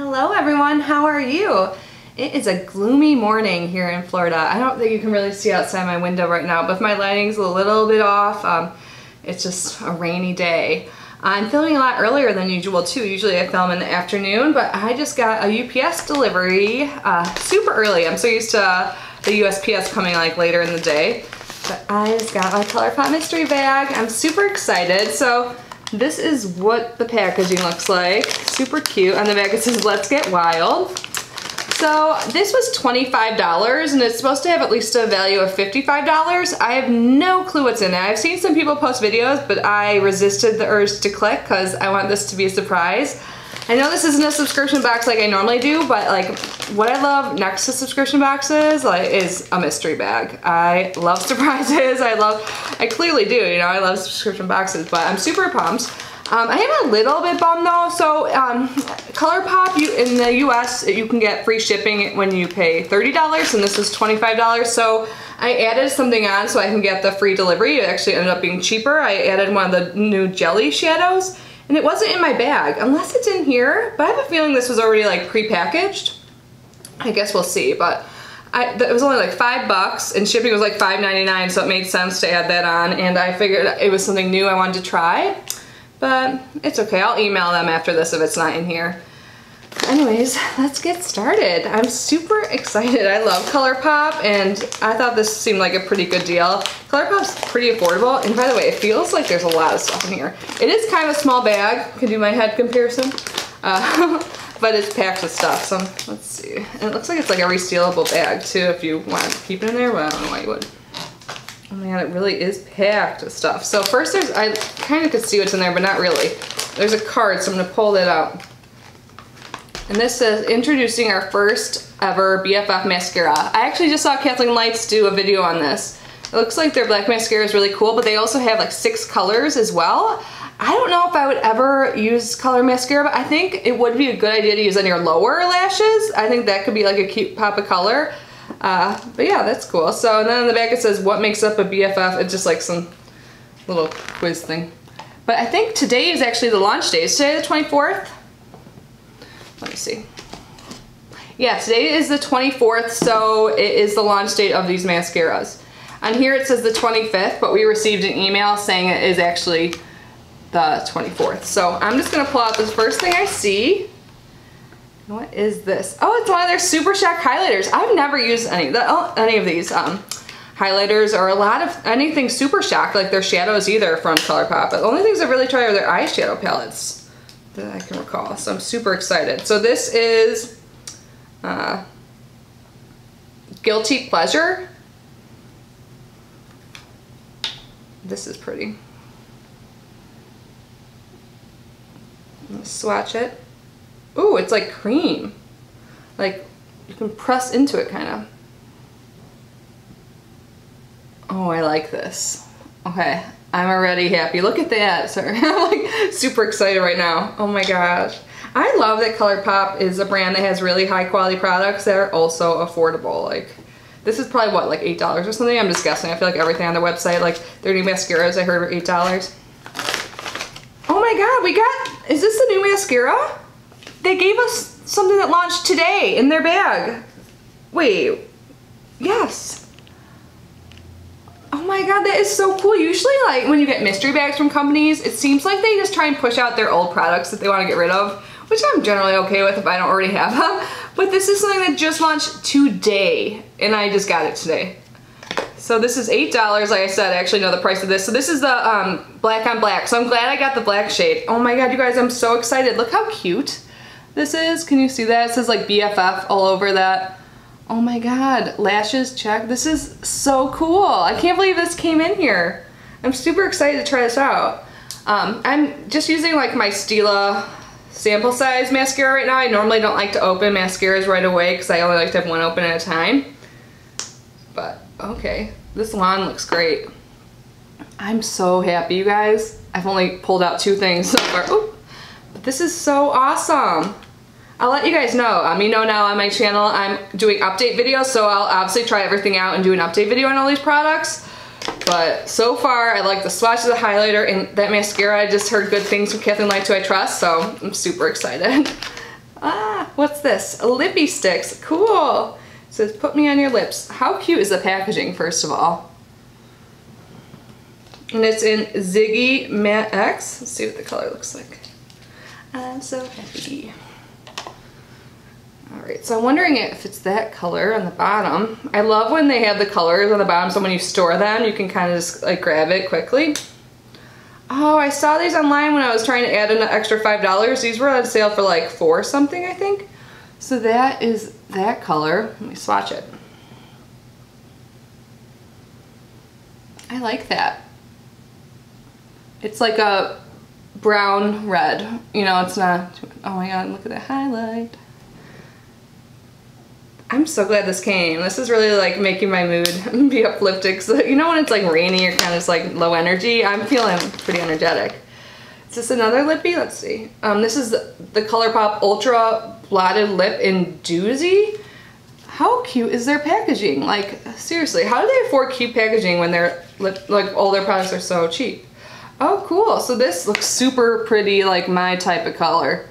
Hello everyone, how are you? It is a gloomy morning here in Florida. I don't think you can really see outside my window right now, but my lighting's a little bit off. It's just a rainy day. I'm filming a lot earlier than usual too. Usually I film in the afternoon, but I just got a UPS delivery super early. I'm so used to the USPS coming like later in the day. But I just got my Colourpop mystery bag. I'm super excited. So this is what the packaging looks like. Super cute. On the back it says, "Let's get wild." So this was $25 and it's supposed to have at least a value of $55. I have no clue what's in it. I've seen some people post videos, but I resisted the urge to click because I want this to be a surprise. I know this isn't a subscription box like I normally do, but like what I love next to subscription boxes is a mystery bag. I love surprises. I clearly do, you know, I love subscription boxes, but I'm super pumped. I am a little bit bummed though. So Colourpop, in the US, you can get free shipping when you pay $30 and this is $25. So I added something on so I can get the free delivery. It actually ended up being cheaper. I added one of the new jelly shadows and it wasn't in my bag, unless it's in here, but I have a feeling this was already like pre-packaged. I guess we'll see, but it was only like $5 and shipping was like $5.99, so it made sense to add that on, and I figured it was something new I wanted to try. But it's okay, I'll email them after this if it's not in here. Anyways, let's get started. I'm super excited. I love Colourpop and I thought this seemed like a pretty good deal. Colourpop's pretty affordable, and by the way, it feels like there's a lot of stuff in here. It is kind of a small bag. Can do my head comparison. But it's packed with stuff, so let's see. And it looks like it's like a resealable bag too if you want to keep it in there, but I don't know why you would. Oh my god, it really is packed with stuff. So first I kind of could see what's in there, but not really. There's a card, so I'm gonna pull that out. And this says, introducing our first ever BFF Mascara. I actually just saw Kathleen Lights do a video on this. It looks like their black mascara is really cool, but they also have like 6 colors as well. I don't know if I would ever use color mascara, but I think it would be a good idea to use on your lower lashes. I think that could be like a cute pop of color. But yeah, that's cool. So, and then on the back it says, what makes up a BFF? It's just like some little quiz thing. But I think today is actually the launch day. Is today the 24th? Let me see. Yeah, today is the 24th, so it is the launch date of these mascaras. On here it says the 25th, but we received an email saying it is actually the 24th. So I'm just gonna pull out this first thing I see. What is this? Oh, it's one of their Super Shock highlighters. I've never used any of these highlighters or a lot of anything Super Shock, like their shadows either from Colourpop. But the only things I've really tried are their eyeshadow palettes that I can recall. So I'm super excited. So this is Guilty Pleasure. This is pretty. Let's swatch it. Ooh, it's like cream. Like, you can press into it, kind of. Oh, I like this. Okay, I'm already happy. Look at that. Sorry, I'm like super excited right now. Oh my gosh. I love that Colourpop is a brand that has really high quality products that are also affordable. Like, this is probably what, like $8 or something? I'm just guessing. I feel like everything on their website, like their new mascaras I heard were $8. Oh my god, is this the new mascara? They gave us something that launched today in their bag. Wait, yes. Oh my god, that is so cool. Usually like when you get mystery bags from companies, it seems like they just try and push out their old products that they want to get rid of, which I'm generally okay with if I don't already have them. But this is something that just launched today and I just got it today. So this is $8, like I said. I actually know the price of this. So this is the black on black. So I'm glad I got the black shade. Oh my god, you guys, I'm so excited. Look how cute this is. Can you see that? It says like BFF all over that. Oh my god, lashes check. This is so cool. I can't believe this came in here. I'm super excited to try this out. I'm just using like my Stila sample size mascara right now. I normally don't like to open mascaras right away because I only like to have one open at a time. But okay, this wand looks great. I'm so happy, you guys. I've only pulled out 2 things so far. Ooh, but this is so awesome. I'll let you guys know. You know now on my channel I'm doing update videos, so I'll obviously try everything out and do an update video on all these products. But so far, I like the swatch of the highlighter and that mascara. I just heard good things from Kathleen Lights, who I trust, so I'm super excited. What's this? Lippy Stix. Cool. It says, put me on your lips. How cute is the packaging, first of all? And it's in Ziggy Matte X. Let's see what the color looks like. I'm so happy. Alright, so I'm wondering if it's that color on the bottom. I love when they have the colors on the bottom, so when you store them, you can kind of just like grab it quickly. Oh, I saw these online when I was trying to add an extra $5. These were on sale for like $4 something, I think. So that is that color. Let me swatch it. I like that. It's like a brown red. You know, it's not, oh my god, look at that highlight. I'm so glad this came. This is really like making my mood be uplifting. So, you know when it's like rainy or kind of just like low energy? I'm feeling pretty energetic. Is this another lippy? Let's see. This is the Colourpop Ultra Blotted Lip in Doozy. How cute is their packaging? Like, seriously, how do they afford cute packaging when their like all their products are so cheap? Oh, cool. So this looks super pretty, like my type of color.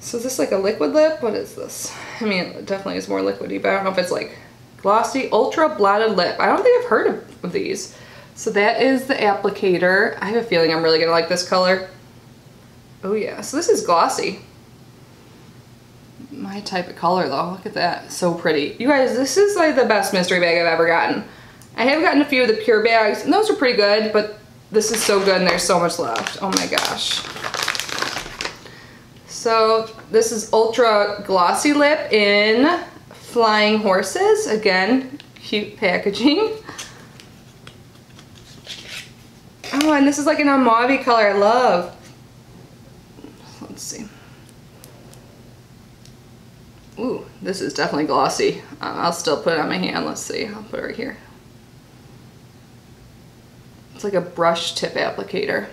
So is this like a liquid lip? What is this? I mean, it definitely is more liquidy, but I don't know if it's like glossy. Ultra Blotted Lip. I don't think I've heard of these. So that is the applicator. I have a feeling I'm really gonna like this color. Oh yeah, so this is glossy. My type of color though, look at that, so pretty. You guys, this is like the best mystery bag I've ever gotten. I have gotten a few of the pure bags, and those are pretty good, but this is so good and there's so much left. Oh my gosh. So this is Ultra Glossy Lip in Flying Horses. Again, cute packaging. Oh, and this is like an mauve color I love. Let's see. Ooh, this is definitely glossy. I'll still put it on my hand. Let's see, I'll put it right here. It's like a brush tip applicator.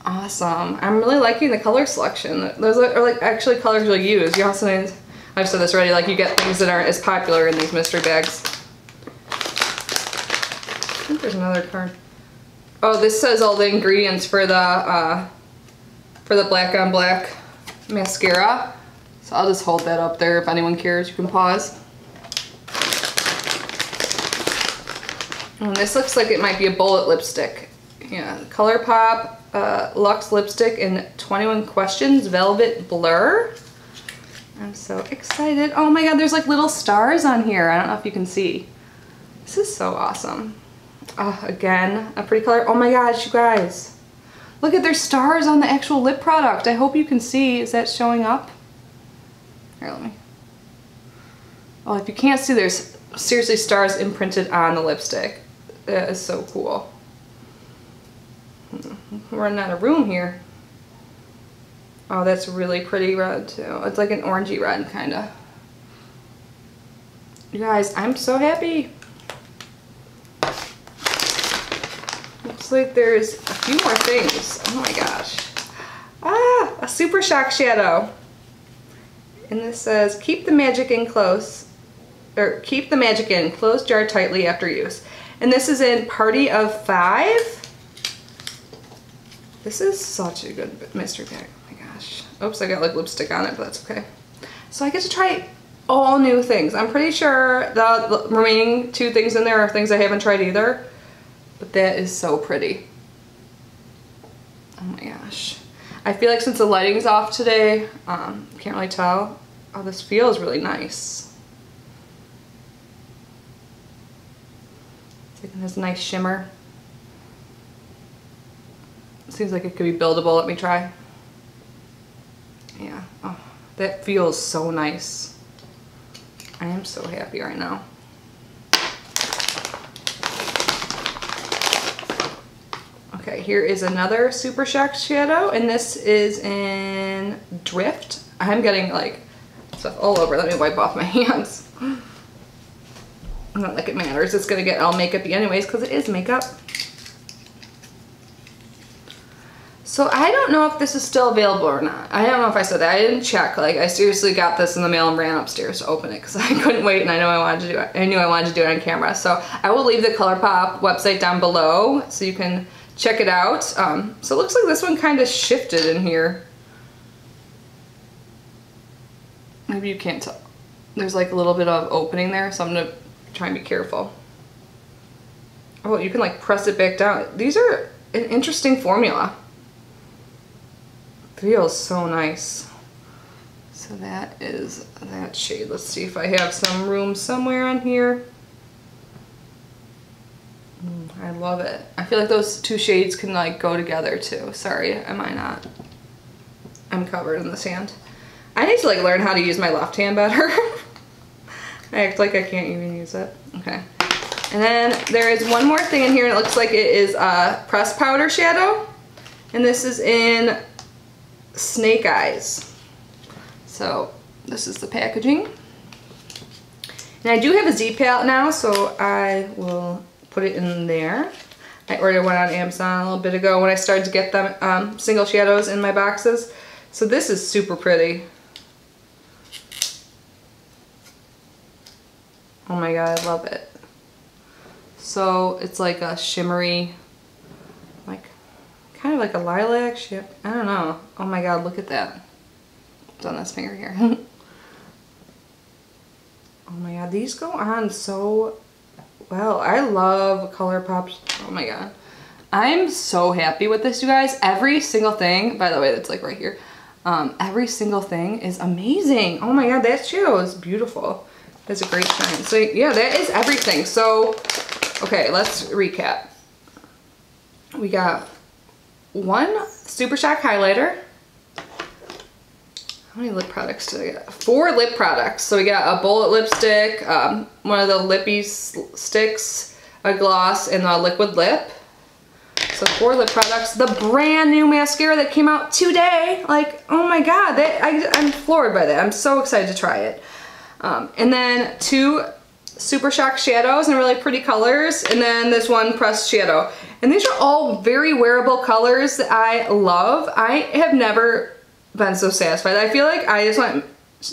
Awesome. I'm really liking the color selection. Those are like actually colors you'll use. You know, sometimes, I've said this already, like you get things that aren't as popular in these mystery bags. I think there's another card. Oh, this says all the ingredients for the black on black mascara. So I'll just hold that up there. If anyone cares, you can pause. And this looks like it might be a bullet lipstick. Yeah, Colourpop Luxe Lipstick in 21 Questions Velvet Blur. I'm so excited. Oh my god, there's like little stars on here. I don't know if you can see. This is so awesome. Again, a pretty color. Oh my gosh, you guys. Look at, there's stars on the actual lip product. I hope you can see. Is that showing up? Here, let me. Oh, if you can't see, there's seriously stars imprinted on the lipstick. That is so cool. We're running out of room here. Oh, that's really pretty red too. It's like an orangey red, kinda. You guys, I'm so happy. Looks like there's a few more things. Oh my gosh. Ah, a Super Shock shadow. And this says, keep the magic in close, or keep the magic in, close jar tightly after use. And this is in Party of 5. This is such a good mystery bag. Oh my gosh. Oops, I got like lipstick on it, but that's okay. So I get to try all new things. I'm pretty sure the remaining 2 things in there are things I haven't tried either. But that is so pretty. Oh my gosh. I feel like since the lighting's off today, can't really tell. Oh, this feels really nice. It's like it has a nice shimmer. Seems like it could be buildable. Let me try. Yeah. Oh, that feels so nice. I am so happy right now. Okay, here is another Super Shock shadow, and this is in Drift. I'm getting like stuff all over. Let me wipe off my hands. Not like it matters. It's gonna get all makeupy anyways because it is makeup. So I don't know if this is still available or not. I don't know if I said that. I didn't check. Like, I seriously got this in the mail and ran upstairs to open it because I couldn't wait, and I knew I wanted to do it. I knew I wanted to do it on camera. So I will leave the Colourpop website down below so you can check it out. So it looks like this one kind of shifted in here. Let's see if I can get it to focus. Oh, there we go. So this is the Colourpop Ultra Blotted Lip in Flying Horses. Again, cute packaging. Oh, and this is like an maybe you can't tell. There's like a little bit of opening there, so I'm gonna try and be careful. Oh, you can like press it back down. These are an interesting formula. Feels so nice. So that is that shade. Let's see if I have some room somewhere on here. I love it. I feel like those two shades can like go together too. Sorry, am I not? I'm covered in the sand. I need to like learn how to use my left hand better. I act like I can't even use it. Okay. And then there is one more thing in here. It looks like it is a pressed powder shadow. And this is in Snake Eyes. So this is the packaging. And I do have a Z palette now, so I will put it in there. I ordered one on Amazon a little bit ago when I started to get them single shadows in my boxes. So this is super pretty. Oh my god, I love it. So it's like a shimmery, like kind of like a lilac ship. I don't know. Oh my god, look at that. It's on this finger here. Oh my god, these go on so well. I love Colourpop. Oh my god. I'm so happy with this, you guys. Every single thing, by the way, that's like right here. Every single thing is amazing. Oh my god, that shadow is beautiful. That's a great shine. So yeah, that is everything. So, okay, let's recap. We got one Super Shock highlighter. How many lip products did I get? 4 lip products. So we got a bullet lipstick, one of the lippy sticks, a gloss, and a liquid lip. So 4 lip products. The brand new mascara that came out today. Like, oh my god, I'm floored by that. I'm so excited to try it. And then 2 Super Shock shadows in really pretty colors, and then this one pressed shadow. And these are all very wearable colors that I love. I have never been so satisfied. I feel like I just went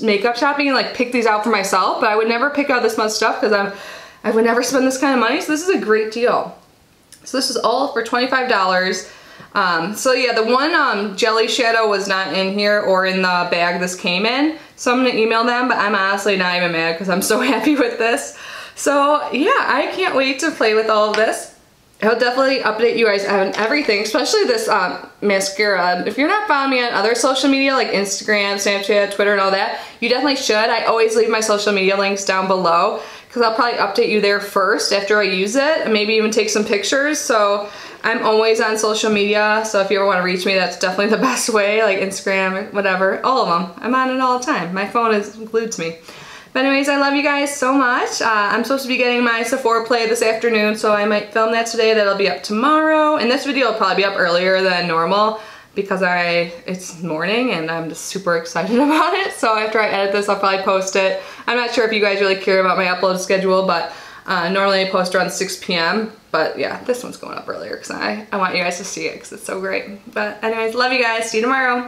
makeup shopping and like picked these out for myself, but I would never pick out this much stuff because I would never spend this kind of money. So this is a great deal. So this is all for $25. So yeah, the one jelly shadow was not in here or in the bag this came in. So I'm gonna email them, but I'm honestly not even mad because I'm so happy with this. So yeah, I can't wait to play with all of this. I'll definitely update you guys on everything, especially this mascara. If you're not following me on other social media like Instagram, Snapchat, Twitter, and all that, you definitely should. I always leave my social media links down below because I'll probably update you there first after I use it, and maybe even take some pictures. So I'm always on social media, so if you ever want to reach me, that's definitely the best way, like Instagram, whatever, all of them. I'm on it all the time. My phone is glued to me. But anyways, I love you guys so much. I'm supposed to be getting my Sephora play this afternoon, so I might film that today. That'll be up tomorrow. And this video will probably be up earlier than normal because it's morning and I'm just super excited about it. So after I edit this, I'll probably post it. I'm not sure if you guys really care about my upload schedule, but normally I post around 6 p.m. But yeah, this one's going up earlier because I want you guys to see it because it's so great. But anyways, love you guys. See you tomorrow.